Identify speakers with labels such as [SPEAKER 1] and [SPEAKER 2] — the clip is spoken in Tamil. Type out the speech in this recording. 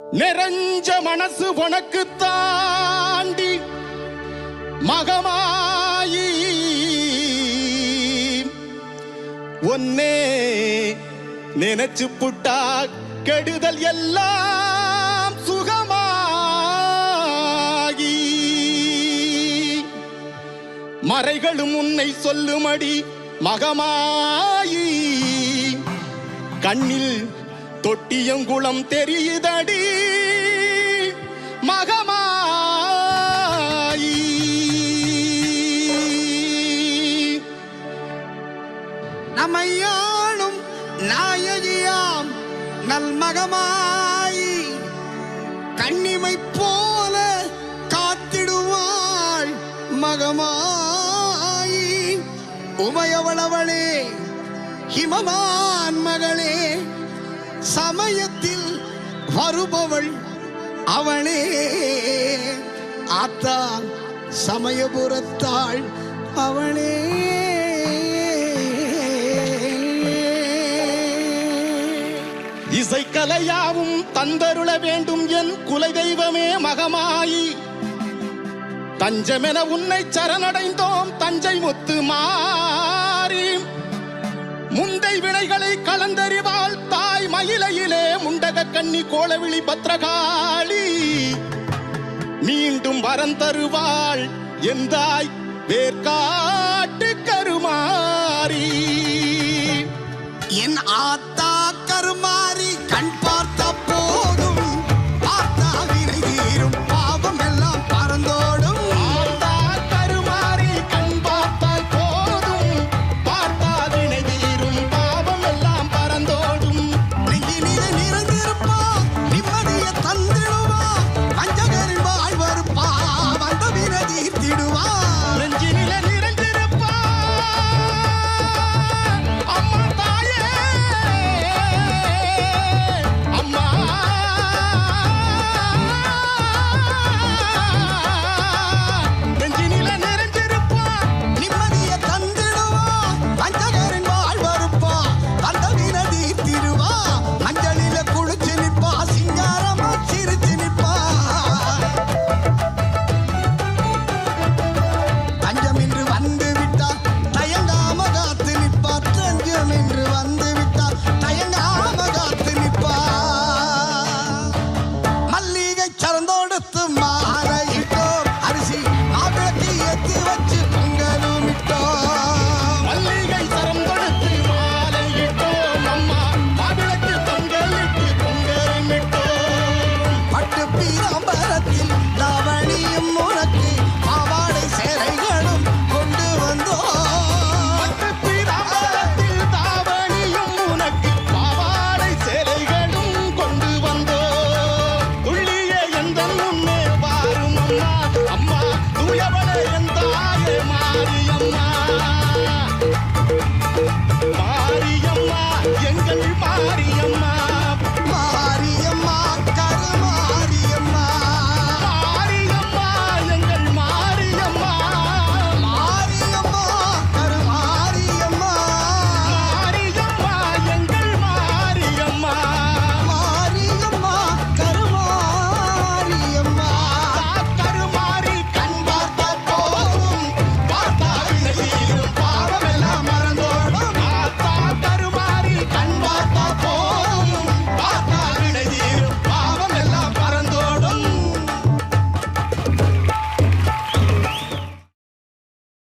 [SPEAKER 1] நிறைஞ்ச மனசு உனக்கு தாண்டி மகமாயி ஒன்னே நினைச்சு புட்டா கெடுதல் எல்லாம் சுகமாகி மறைகளும் உன்னை சொல்லுமடி மகமாயி கண்ணில் தொட்டியங்குளம் தெரியுதடி மகமாயி.
[SPEAKER 2] நம்மையாளும் நாயகியாம் நல்மகமாயி கண்ணிமை போல காத்திடுவாள் மகமாயி. உமையவளவளே ஹிமவான் மகளே சமயத்தில் வருபவள் அவளே ஆத்தா சமயபுரத்தாள் அவளே.
[SPEAKER 1] இசைக்கலையாவும் தந்தருள வேண்டும் என் குலை தெய்வமே மகமாயி. தஞ்சமென உன்னை சரணடைந்தோம் தஞ்சை முத்து மாறி. முந்தை வினைகளை கலந்தறிவாள் தாய் மயிலையிலே முண்டக கன்னி கோலவிழி பத்ரகாளி. மீண்டும் வரம் தருவாள் என்றாய் வேர்காட்டு கருமாரி.
[SPEAKER 2] என் ஆத்தா கருமாரி கண் பார்த்த